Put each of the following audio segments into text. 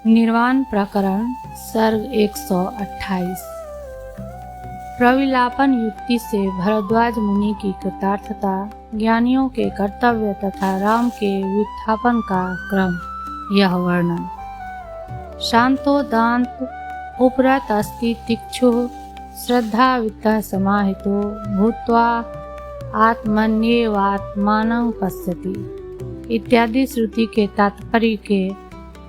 निर्वाण प्रकरण सर्ग 128। प्रविलापन युक्ति से भरद्वाज मुनि की कृतार्थता, ज्ञानियों के कर्तव्य तथा राम के व्युत्थापन का क्रम, यह वर्णन। शांतो दांत उपरत अस्ति तिक्षु श्रद्धा वित्तः समाहितो भूत्वा आत्मन्येवात्मानं पश्यति इत्यादि श्रुति के तात्पर्य के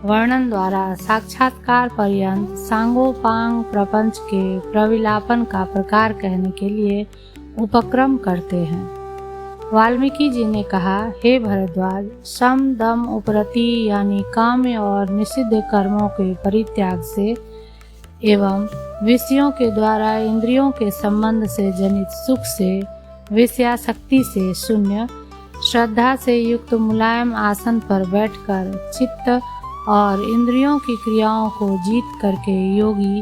वर्णन द्वारा साक्षात्कार पर्यंत सांगोपांग प्रपंच के प्रविलापन का प्रकार कहने के लिए उपक्रम करते हैं। वाल्मीकि जी ने कहा, हे भरद्वाज, सम दम उपरति यानी काम्य और निषिद्ध कर्मों के परित्याग से एवं विषयों के द्वारा इंद्रियों के संबंध से जनित सुख से, विषयासक्ति से शून्य, श्रद्धा से युक्त मुलायम आसन पर बैठकर चित्त और इंद्रियों की क्रियाओं को जीत करके योगी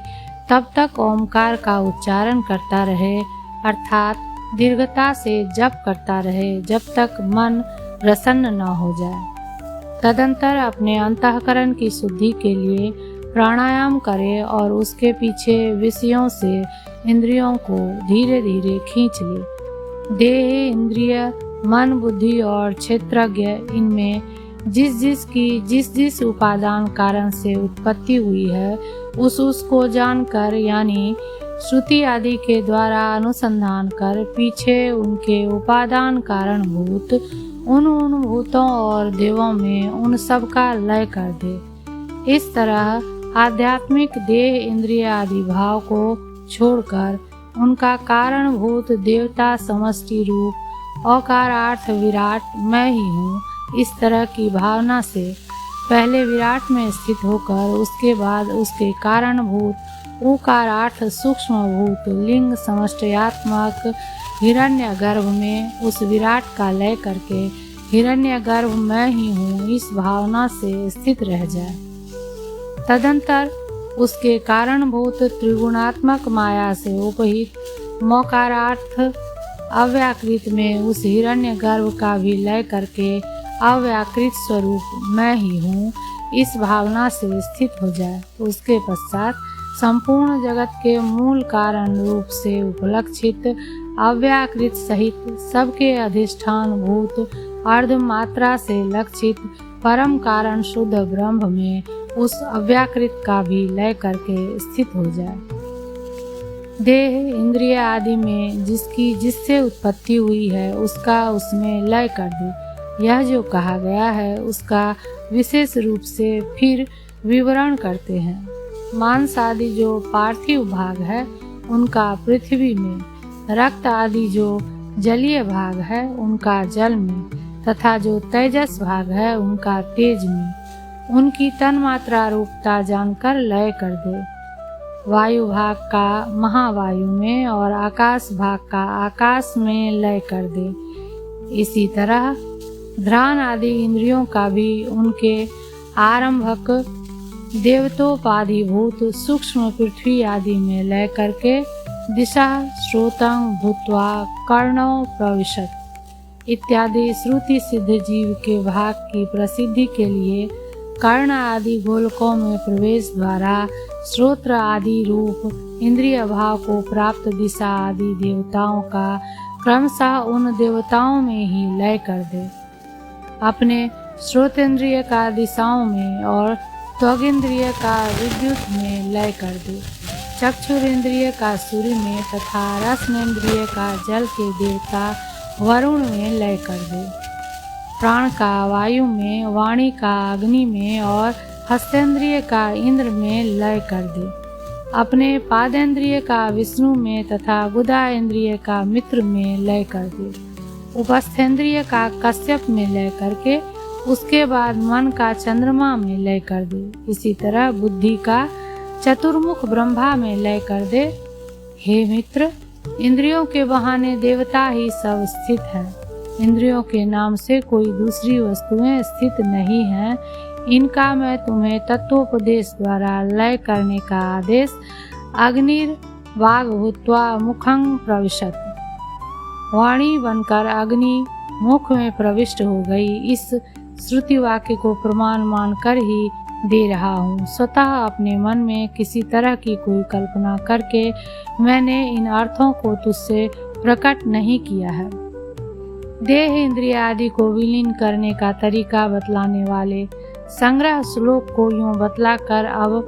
तब तक ओमकार का उच्चारण करता रहे, अर्थात दीर्घता से जप करता रहे जब तक मन प्रसन्न न हो जाए। तदंतर अपने अंतःकरण की शुद्धि के लिए प्राणायाम करे और उसके पीछे विषयों से इंद्रियों को धीरे धीरे खींच ले। देह, इंद्रिय, मन, बुद्धि और क्षेत्रज्ञ इनमें जिस जिस उपादान कारण से उत्पत्ति हुई है उसको जानकर, यानी श्रुति आदि के द्वारा अनुसंधान कर पीछे उनके उपादान कारणभूत उन भूतों और देवों में उन सब का लय कर दे। इस तरह आध्यात्मिक देह, इंद्रिय आदि भाव को छोड़कर उनका कारणभूत देवता समष्टि रूप अकारार्थ विराट मैं ही हूँ, इस तरह की भावना से पहले विराट में स्थित होकर उसके बाद उसके कारणभूत उकारार्थ सूक्ष्म भूत लिंग समष्टयात्मक हिरण्यगर्भ में उस विराट का लय करके हिरण्यगर्भ मैं ही हूँ, इस भावना से स्थित रह जाए। तदंतर उसके कारणभूत त्रिगुणात्मक माया से उपहित मौकारार्थ अव्याकृत में उस हिरण्यगर्भ का भी लय करके अव्याकृत स्वरूप मैं ही हूँ, इस भावना से स्थित हो जाए। उसके पश्चात संपूर्ण जगत के मूल कारण रूप से उपलक्षित अव्याकृत सहित सबके अधिष्ठान भूत अर्ध मात्रा से लक्षित परम कारण शुद्ध ब्रह्म में उस अव्याकृत का भी लय करके स्थित हो जाए। देह, इंद्रिय आदि में जिससे उत्पत्ति हुई है उसका उसमें लय कर दे। यह जो कहा गया है उसका विशेष रूप से फिर विवरण करते हैं। मांस आदि जो पार्थिव भाग है उनका पृथ्वी में, रक्त आदि जो जलीय भाग है उनका जल में, तथा जो तेजस भाग है उनका तेज में, उनकी तन्मात्रा रूपता जानकर लय कर दे। वायु भाग का महावायु में और आकाश भाग का आकाश में लय कर दे। इसी तरह घ्राण आदि इंद्रियों का भी उनके आरंभक देवतोपाधिभूत सूक्ष्म पृथ्वी आदि में लय करके दिशा श्रोतं भूत्वा कर्णो प्रविशत इत्यादि श्रुति सिद्ध जीव के भाग की प्रसिद्धि के लिए कर्ण आदि गोलकों में प्रवेश द्वारा श्रोत्र आदि रूप इंद्रिय भाव को प्राप्त दिशा आदि देवताओं का क्रमशः उन देवताओं में ही लय कर दे। अपने श्रोतेंद्रिय का दिशाओं में और त्वगिंद्रिय का विद्युत में लय कर दे। चक्षुरेंद्रिय का सूर्य में तथा रसनेन्द्रिय का जल के देवता वरुण में लय कर दे। प्राण का वायु में, वाणी का अग्नि में और हस्तेंद्रिय का इंद्र में लय कर दे। अपने पादेंद्रिय का विष्णु में तथा गुदा इंद्रिय का मित्र में लय कर दे। उपस्थेंद्रिय का कश्यप में लय करके उसके बाद मन का चंद्रमा में लय कर दे। इसी तरह बुद्धि का चतुर्मुख ब्रह्मा में लय कर दे। हे मित्र, इंद्रियों के बहाने देवता ही सब स्थित हैं। इंद्रियों के नाम से कोई दूसरी वस्तुएं स्थित नहीं हैं। इनका मैं तुम्हें तत्वोपदेश द्वारा लय करने का आदेश अग्निर वाग भूत्वा मुखं प्रविशत, वाणी बनकर अग्नि मुख में प्रविष्ट हो गई, इस श्रुति वाक्य को प्रमाण मानकर ही दे रहा हूँ। स्वतः अपने मन में किसी तरह की कोई कल्पना करके मैंने इन अर्थों को तुझसे प्रकट नहीं किया है। देह इंद्रिय आदि को विलीन करने का तरीका बतलाने वाले संग्रह श्लोक को यूं बतलाकर अब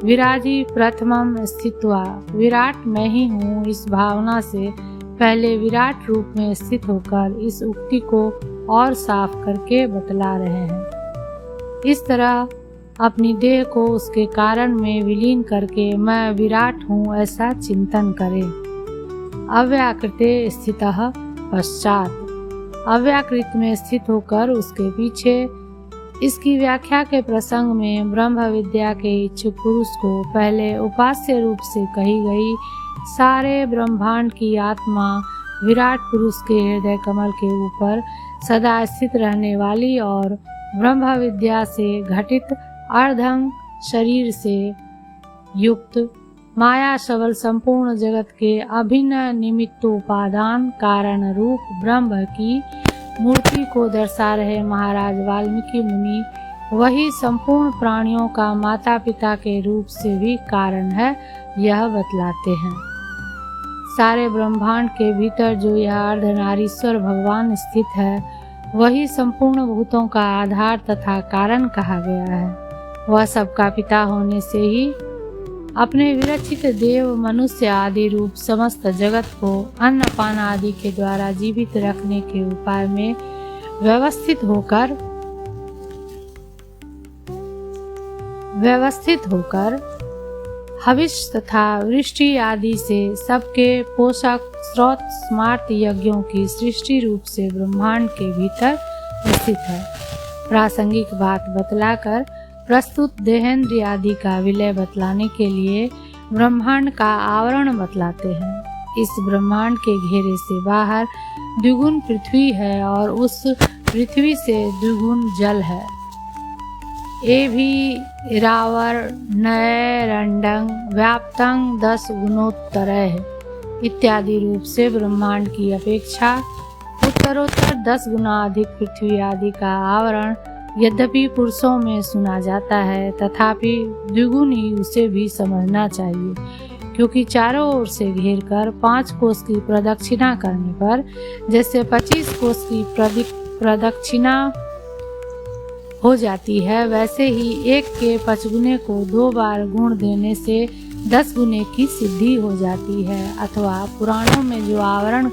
विराजी प्रथमम स्थित्वा, विराट मैं ही हूँ, इस भावना से पहले विराट रूप में स्थित होकर इस उक्ति को और साफ करके बतला रहे हैं। इस तरह अपनी देह को उसके कारण में विलीन करके मैं विराट हूँ ऐसा चिंतन करें। अव्याकृते स्थितः पश्चात, अव्याकृत में स्थित होकर उसके पीछे। इसकी व्याख्या के प्रसंग में ब्रह्म विद्या के इच्छुक पुरुष को पहले उपास्य रूप से कही गई सारे ब्रह्मांड की आत्मा विराट पुरुष के हृदय कमल के ऊपर सदा स्थित रहने वाली और ब्रह्म विद्या से घटित अर्धंग शरीर से युक्त माया सबल संपूर्ण जगत के अभिन्न निमित्तोपादान कारण रूप ब्रह्म की मूर्ति को दर्शा रहे महाराज वाल्मीकि मुनि वही संपूर्ण प्राणियों का माता पिता के रूप से भी कारण है, यह बतलाते हैं। सारे ब्रह्मांड के भीतर जो यह अर्धनारीश्वर भगवान स्थित है वही संपूर्ण भूतों का आधार तथा कारण कहा गया है। वह सबका पिता होने से ही अपने विरचित देव मनुष्य आदि रूप समस्त जगत को अन्न पान आदि के द्वारा जीवित रखने के उपाय में व्यवस्थित होकर हविष तथा वृष्टि आदि से सबके पोषक स्रोत स्मार्त यज्ञों की सृष्टि रूप से ब्रह्मांड के भीतर स्थित है। प्रासंगिक बात बतलाकर प्रस्तुत देहेंद्रिय आदि का विलय बतलाने के लिए ब्रह्मांड का आवरण बतलाते हैं। इस ब्रह्मांड के घेरे से बाहर द्विगुण पृथ्वी है और उस पृथ्वी से द्विगुण जल है। ए भी रावर नय रंडंग व्याप्तंग 10 गुणोत्तर इत्यादि रूप से ब्रह्मांड की अपेक्षा उत्तरोत्तर 10 गुना अधिक पृथ्वी आदि का आवरण यद्यपि पुरुषों में सुना जाता है तथापि द्विगुण ही उसे भी समझना चाहिए, क्योंकि चारों ओर से घेर कर 5 कोस की प्रदक्षिणा करने पर जैसे 25 कोस की प्रदक्षिणा हो जाती है, वैसे ही एक के 5 गुने को 2 बार गुण देने से 10 गुने की सिद्धि हो जाती है। अथवा पुराणों में जो आवरण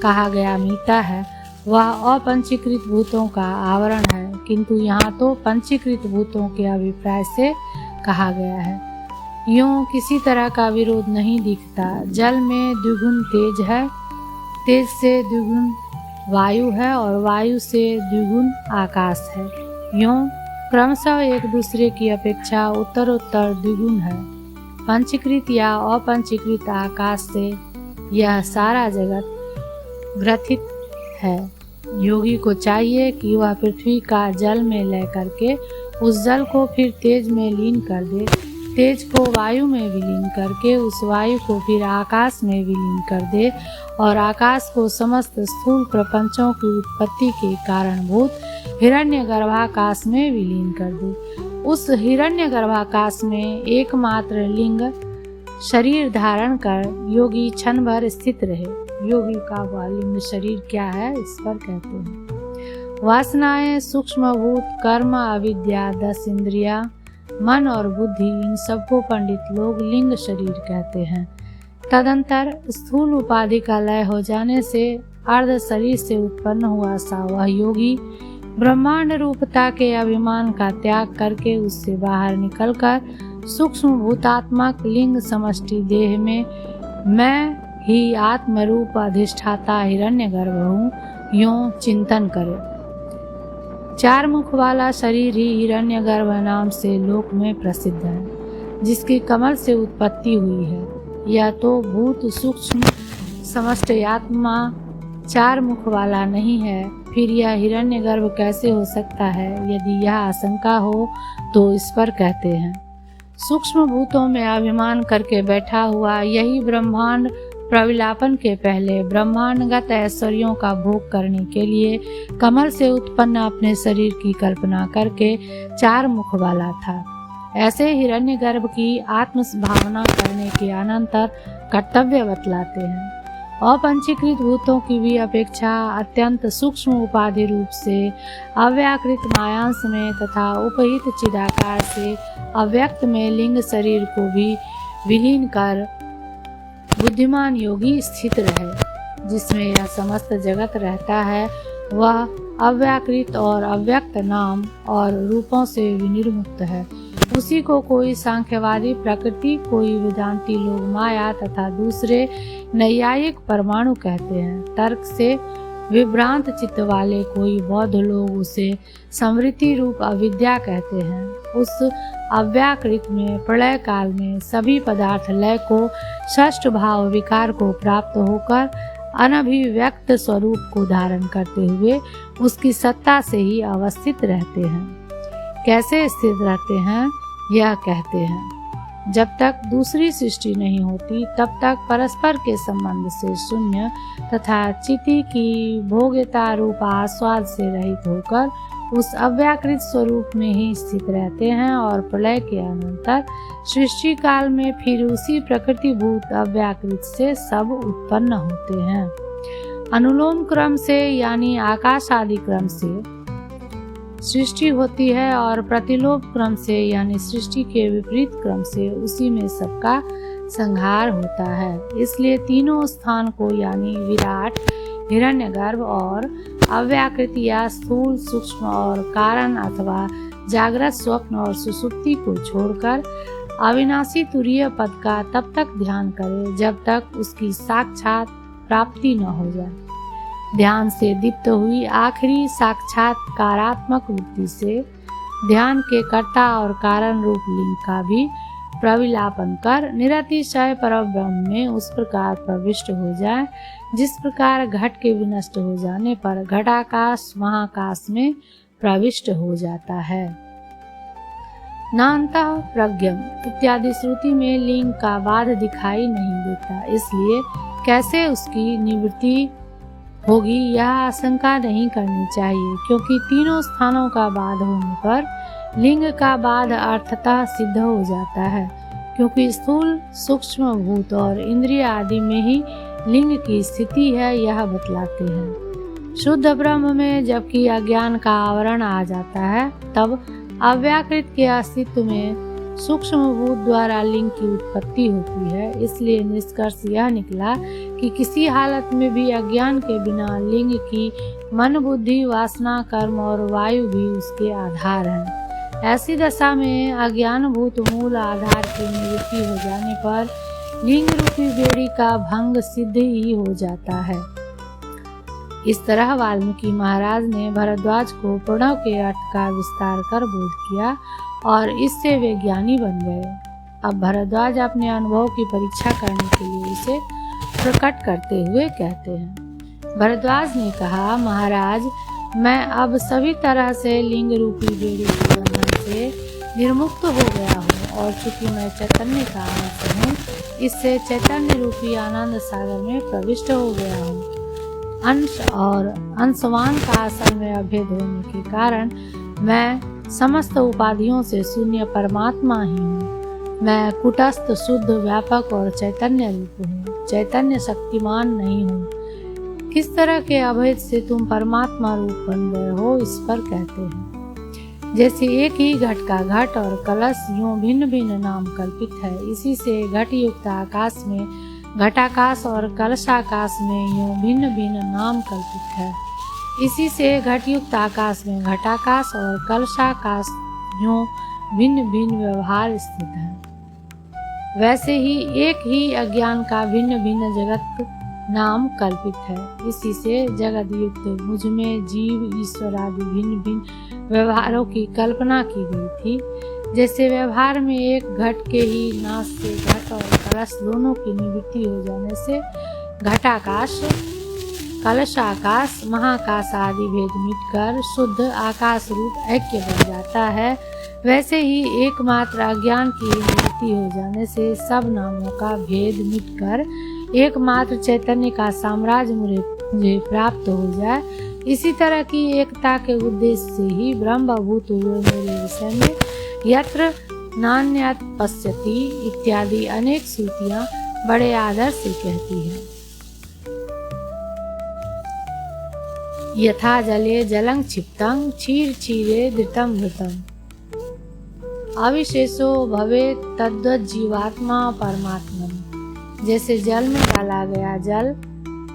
कहा गया मीता है वह अपंचीकृत भूतों का आवरण है, किंतु यहाँ तो पंचीकृत भूतों के अभिप्राय से कहा गया है। यूं किसी तरह का विरोध नहीं दिखता। जल में द्विगुण तेज है, तेज से द्विगुण वायु है और वायु से द्विगुण आकाश है। यूं क्रमशः एक दूसरे की अपेक्षा उत्तरोत्तर द्विगुण है। पंचीकृत या अपंचीकृत आकाश से यह सारा जगत ग्रथित है। योगी को चाहिए कि वह पृथ्वी का जल में लय करके उस जल को फिर तेज में लीन कर दे, तेज को वायु में विलीन करके उस वायु को फिर आकाश में विलीन कर दे और आकाश को समस्त स्थूल प्रपंचों की उत्पत्ति के कारणभूत हिरण्यगर्भाकाश में विलीन कर दे। उस हिरण्यगर्भाकाश में एकमात्र लिंग शरीर धारण कर योगी क्षण भर स्थित रहे। योगी का वह लिंग शरीर क्या है, इस पर कहते हैं। वासनाएं, सूक्ष्म भूत, कर्म, अविद्या, 10 इंद्रिया, मन और बुद्धि, इन सबको पंडित लोग लिंग शरीर कहते हैं। तदंतर स्थूल उपाधि का लय हो जाने से अर्ध शरीर से उत्पन्न हुआ सा वह योगी ब्रह्मांड रूपता के अभिमान का त्याग करके उससे बाहर निकलकर सूक्ष्म भूतात्मक लिंग समष्टि देह में मैं ही आत्म रूप अधिष्ठाता हिरण्यगर्भ हूँ, यूं चिंतन करे। 4 मुख वाला शरीर ही हिरण्यगर्भ नाम से लोक में प्रसिद्ध है, जिसकी कमल से उत्पत्ति हुई है। यह तो भूत सूक्ष्म समष्ट आत्मा 4 मुख वाला नहीं है, फिर यह हिरण्यगर्भ कैसे हो सकता है? यदि यह आशंका हो तो इस पर कहते हैं। सूक्ष्म भूतों में अभिमान करके बैठा हुआ यही ब्रह्मांड प्रविलापन के पहले ब्रह्मांडगत ऐश्वर्यों का भोग करने के लिए कमल से उत्पन्न अपने शरीर की कल्पना करके 4 मुख वाला था। ऐसे हिरण्यगर्भ की आत्म भावना करने के अनंतर कर्तव्य बतलाते हैं। अपंचीकृत भूतों की भी अपेक्षा अत्यंत सूक्ष्म उपाधि रूप से अव्याकृत मायांश में तथा उपहित चिदाकार से अव्यक्त में लिंग शरीर को भी विलीन कर बुद्धिमान योगी स्थित रहे। जिसमें यह समस्त जगत रहता है वह अव्याकृत और अव्यक्त नाम और रूपों से विनिर्मुक्त है। उसी को कोई सांख्यवादी प्रकृति, कोई वेदांती लोग माया तथा दूसरे नैयायिक परमाणु कहते हैं। तर्क से विभ्रांत चित्त वाले कोई बौद्ध लोग उसे समृद्धि रूप अविद्या कहते हैं। उस अव्याकृत में प्रलय काल में सभी पदार्थ लय को षष्ठ भाव विकार को प्राप्त होकर अनभिव्यक्त स्वरूप को धारण करते हुए उसकी सत्ता से ही अवस्थित रहते हैं। कैसे स्थित रहते हैं यह कहते हैं, जब तक दूसरी सृष्टि नहीं होती तब तक परस्पर के संबंध से शून्य तथा चिति की भोग्यता रूप आस्वाद से रहित होकर उस अव्याकृत स्वरूप में ही स्थित रहते हैं और प्रलय के अनंतर सृष्टि काल में फिर उसी प्रकृतिभूत अव्याकृत से सब उत्पन्न होते हैं। अनुलोम क्रम से यानी आकाश आदि क्रम से सृष्टि होती है और प्रतिलोम क्रम से यानी सृष्टि के विपरीत क्रम से उसी में सबका संहार होता है। इसलिए तीनों स्थान को यानी विराट, हिरण्यगर्भ और अव्याकृत या स्थूल, सूक्ष्म और कारण अथवा जागृत, स्वप्न और सुसुप्ति को छोड़कर अविनाशी तुरीय पद का तब तक ध्यान करे जब तक उसकी साक्षात प्राप्ति न हो जाए। ध्यान से दीप्त हुई आखिरी साक्षात्कारात्मक वृत्ति से ध्यान के कर्ता और कारण रूप लिंग का भी प्रविलापन कर निरतिशय परब्रह्म में उस प्रकार प्रविष्ट हो जाए जिस प्रकार घट के विनष्ट हो जाने पर घटाकाश महाकाश में प्रविष्ट हो जाता है। नान्तः प्रज्ञम इत्यादि श्रुति में लिंग का बाध दिखाई नहीं देता, इसलिए कैसे उसकी निवृत्ति होगी यह आशंका नहीं करनी चाहिए, क्योंकि तीनों स्थानों का बाध होने पर लिंग का बाध अर्थतः सिद्ध हो जाता है, क्योंकि स्थूल, सूक्ष्म भूत और इंद्रिय आदि में ही लिंग की स्थिति है यह बतलाते हैं। शुद्ध ब्रह्म में जबकि अज्ञान का आवरण आ जाता है तब अव्याकृत के अस्तित्व में सूक्ष्म भूत द्वारा लिंग की उत्पत्ति होती है। इसलिए निष्कर्ष यह निकला कि किसी हालत में भी अज्ञान के बिना लिंग की मन, बुद्धि, वासना, कर्म और वायु भी उसके आधार हैं। ऐसी दशा में अज्ञान भूत मूल आधार की निवृत्ति हो जाने पर लिंग रूपी बेड़ी का भंग सिद्ध ही हो जाता है। इस तरह वाल्मीकि महाराज ने भरद्वाज को प्रणव के अर्थ का विस्तार कर बोध किया और इससे वे ज्ञानी बन गए। अब भरद्वाज अपने अनुभव की परीक्षा करने के लिए इसे प्रकट करते हुए कहते हैं। भरद्वाज ने कहा, महाराज मैं अब सभी तरह से लिंग रूपी बेड़ी के बंधन से निर्मुक्त हो गया हूँ और चूंकि मैं चैतन्य का अंश हूँ इससे चैतन्य रूपी आनंद सागर में प्रविष्ट हो गया हूँ। अंश और अंशवान का असल में अभेद होने के कारण मैं समस्त उपाधियों से शून्य परमात्मा ही हूँ। मैं कुटस्थ, शुद्ध, व्यापक और चैतन्य रूप हूँ, चैतन्य शक्तिमान नहीं हूँ। किस तरह के अभेद से तुम परमात्मा रूप बन गए हो इस पर कहते हैं। जैसे एक ही घट का घट और कलश यूं भिन्न भिन्न नाम कल्पित है, इसी से घट युक्त आकाश में घटाकाश और कलशाकाश में यूं भिन्न भिन्न नाम कल्पित है। इसी से घटयुक्त आकाश में घटाकाश और कलशाकाश यूं भिन्न भिन्न व्यवहार स्थित है। वैसे ही एक ही अज्ञान का भिन्न भिन्न जगत नाम कल्पित है। इसी से जगत युक्त मुझ में जीव, ईश्वर आदि भिन्न भिन्न व्यवहारों की कल्पना की गई थी। जैसे व्यवहार में एक घट के ही नाश से घट और कलश दोनों की निवृत्ति हो जाने से घटाकाश, कलशाकाश, महाकाश आदि भेद मिटकर शुद्ध आकाश रूप ऐक्य बन जाता है, वैसे ही एकमात्र अज्ञान की निवृत्ति हो जाने से सब नामों का भेद मिटकर एकमात्र चैतन्य का साम्राज्य मुझे प्राप्त हो जाए। इसी तरह की एकता के उद्देश्य से ही ब्रह्मभूत हुए मेरे विषय में यत्र नान्यत् पश्यति इत्यादि अनेक श्रुतियां बड़े आदर से कहती हैं। यथा जले जलं क्षिप्तं क्षीर क्षीरे धृतं घृतम् अविशेषो भवेत् तद्वत् जीवात्मा परमात्मन। जैसे जल में डाला गया जल,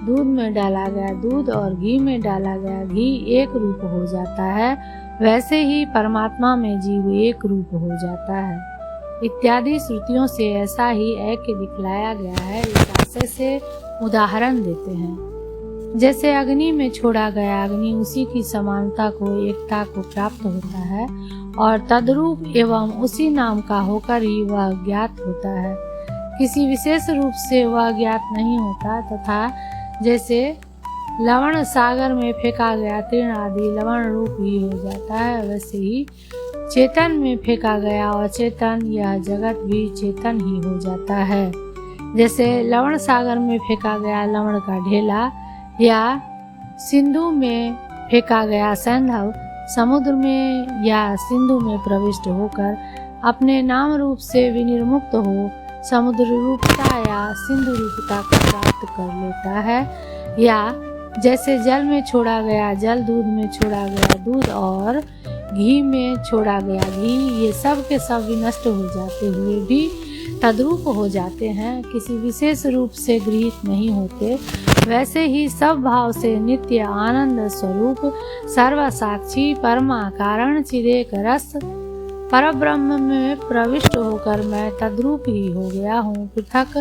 दूध में डाला गया दूध और घी में डाला गया घी एक रूप हो जाता है, वैसे ही परमात्मा में जीव एक रूप हो जाता है। इत्यादि श्रुतियों से ऐसा ही ऐक्य दिखलाया गया है। इस आशय से उदाहरण देते हैं। जैसे अग्नि में छोड़ा गया अग्नि उसी की समानता को एकता को प्राप्त होता है और तद्रूप एवं उसी नाम का होकर ही वह ज्ञात होता है, किसी विशेष रूप से वह ज्ञात नहीं होता। तथा जैसे लवण सागर में फेंका गया तृण आदि लवण रूप ही हो जाता है, वैसे ही चेतन में फेंका गया अचेतन यह जगत भी चेतन ही हो जाता है। जैसे लवण सागर में फेंका गया लवण का ढेला या सिंधु में फेंका गया सैंधव समुद्र में या सिंधु में प्रविष्ट होकर अपने नाम रूप से विनिर्मुक्त हो समुद्र रूपता या सिंधु रूपता को प्राप्त कर लेता है। या जैसे जल में छोड़ा गया जल, दूध में छोड़ा गया दूध और घी में छोड़ा गया घी, ये सब के सब विनष्ट हो जाते हुए भी तद्रूप हो जाते हैं, किसी विशेष रूप से गृहीत नहीं होते। वैसे ही सब भाव से नित्य आनंद स्वरूप सर्वसाक्षी परमा कारण चिदेक रस परब्रह्म में प्रविष्ट होकर मैं तद्रूप ही हो गया हूँ, पृथक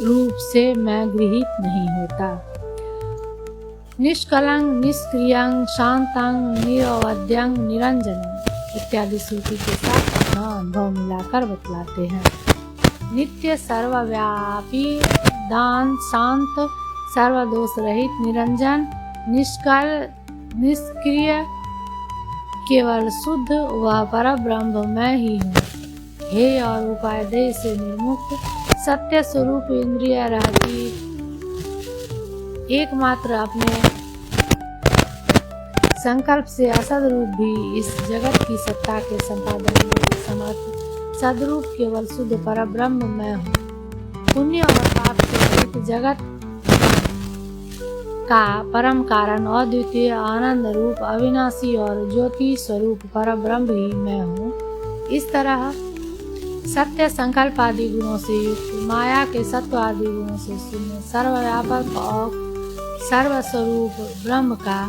रूप से मैं गृहीत नहीं होता। निष्कलं निष्क्रियं शांतं निरवध्यं निरंजनं इत्यादि श्रुति के साथ अपना अनुभव मिलाकर बतलाते हैं। नित्य सर्वव्यापी दान शांत सर्वदोष रहित निरंजन निष्कल निष्क्रिय केवल शुद्ध वह परब्रह्म मैं ही हूँ। हे और उपादेय से निर्मुक्त सत्य स्वरूप इंद्रिय रहित एकमात्र अपने संकल्प से असद रूप भी इस जगत की सत्ता के संपादन में समर्थ सदरूप केवल शुद्ध परब्रह्म मैं हूँ। पुण्य और पाप से रहित जगत का परम कारण अद्वितीय आनंद रूप अविनाशी और ज्योति स्वरूप परब्रह्म ही मैं हूँ। इस तरह सत्य संकल्प आदि गुणों से युक्त माया के सत्व आदि गुणों से शून्य सर्वव्यापक और सर्वस्वरूप ब्रह्म का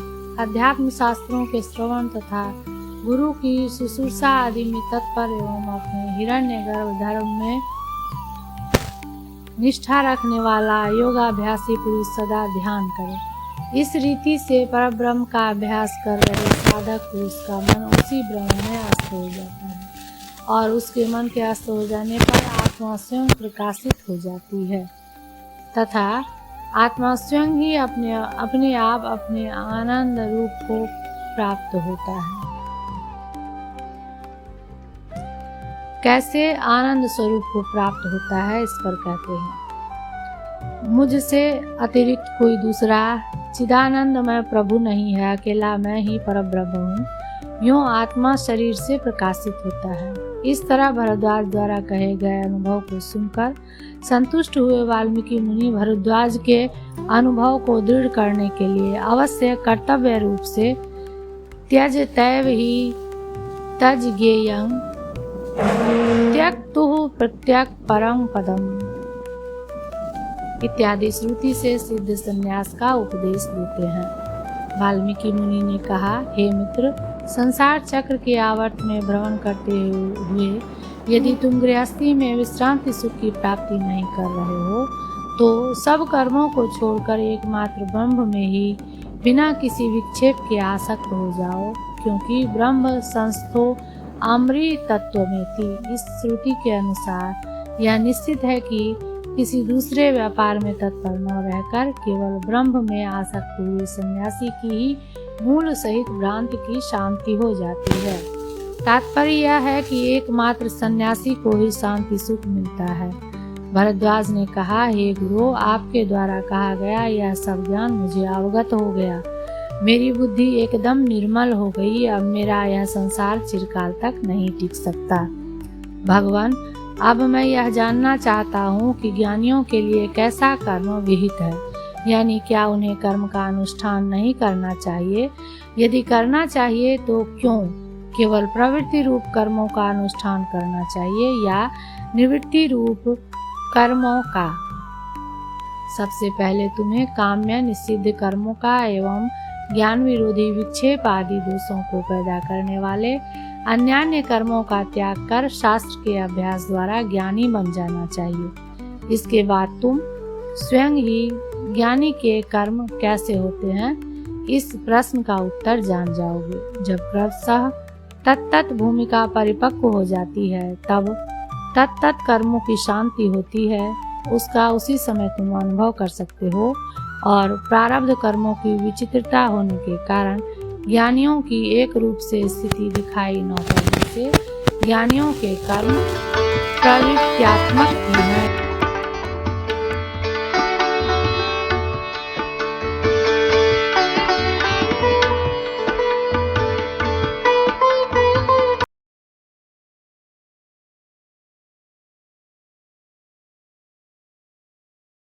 अध्यात्म शास्त्रों के श्रवण तथा गुरु की शुश्रूषा आदि में तत्पर एवं अपने हिरण्यगर्भ धर्म में निष्ठा रखने वाला योगाभ्यासी पुरुष सदा ध्यान करे। इस रीति से परब्रह्म का अभ्यास कर रहे साधक पुरुष का मन उसी ब्रह्म में अस्त हो जाता है और उसके मन के अस्त हो जाने पर आत्मा स्वयं प्रकाशित हो जाती है तथा आत्मा स्वयं ही अपने आप अपने आनंद रूप को प्राप्त होता है। कैसे आनंद स्वरूप को प्राप्त होता है इस पर कहते हैं। मुझसे अतिरिक्त कोई दूसरा चिदानंदमय प्रभु नहीं है, अकेला मैं ही परब्रह्म हूँ। यूँ आत्मा शरीर से प्रकाशित होता है। इस तरह भरद्वाज द्वारा कहे गए अनुभव को सुनकर संतुष्ट हुए वाल्मीकि मुनि भरद्वाज के अनुभव को दृढ़ करने के लिए अवश्य कर्तव्य रूप से त्यज तैव ही तज ज्ञेयं त्यक्तुः प्रत्यक परम पदम इत्यादि श्रुति से सिद्ध संन्यास का उपदेश देते हैं। वाल्मीकि मुनि ने कहा, हे मित्र, संसार चक्र के आवर्त में भ्रमण करते हुए यदि तुम गृहस्थी में विश्रांति सुख की प्राप्ति नहीं कर रहे हो तो सब कर्मों को छोड़कर एकमात्र ब्रह्म में ही बिना किसी विक्षेप के आसक्त हो जाओ, क्योंकि ब्रह्म संस्थो अमृतत्वमेति। इस श्रुति के अनुसार यह निश्चित है कि किसी दूसरे व्यापार में तत्पर न रहकर केवल ब्रह्म में आसक्त हुए सन्यासी की ही मूल सहित भ्रांति की शांति हो जाती है। तात्पर्य यह है कि एकमात्र सन्यासी को ही शांति सुख मिलता है। भरद्वाज ने कहा, हे गुरु, आपके द्वारा कहा गया यह सब ज्ञान मुझे अवगत हो गया। मेरी बुद्धि एकदम निर्मल हो गई। अब मेरा यह संसार चिरकाल तक नहीं टिक सकता। भगवान, अब मैं यह जानना चाहता हूँ कि ज्ञानियों के लिए कैसा कर्म विहित है, यानी क्या उन्हें कर्म का अनुष्ठान नहीं करना चाहिए? यदि करना चाहिए तो क्यों? केवल प्रवृत्ति रूप कर्मों का अनुष्ठान करना चाहिए या निवृत्ति रूप कर्मों का? सबसे पहले तुम्हें काम्य निषिद्ध कर्मों का एवं ज्ञान विरोधी विक्षेप आदि दोषों को पैदा करने वाले अन्यान्य कर्मों का त्याग कर शास्त्र के अभ्यास द्वारा ज्ञानी बन जाना चाहिए। इसके बाद तुम स्वयं ही ज्ञानी के कर्म कैसे होते हैं, इस प्रश्न का उत्तर जान जाओगे। जब क्रमशः तत्त भूमिका परिपक्व हो जाती है, तब तत्त कर्मों की शांति होती है। उसका उसी समय तुम अनुभव कर सकते हो। और प्रारब्ध कर्मों की विचित्रता होने के कारण ज्ञानियों की एक रूप से स्थिति दिखाई न पड़ने से ज्ञानियों के कर्म प्रवृत्त्यात्मक ही हैं।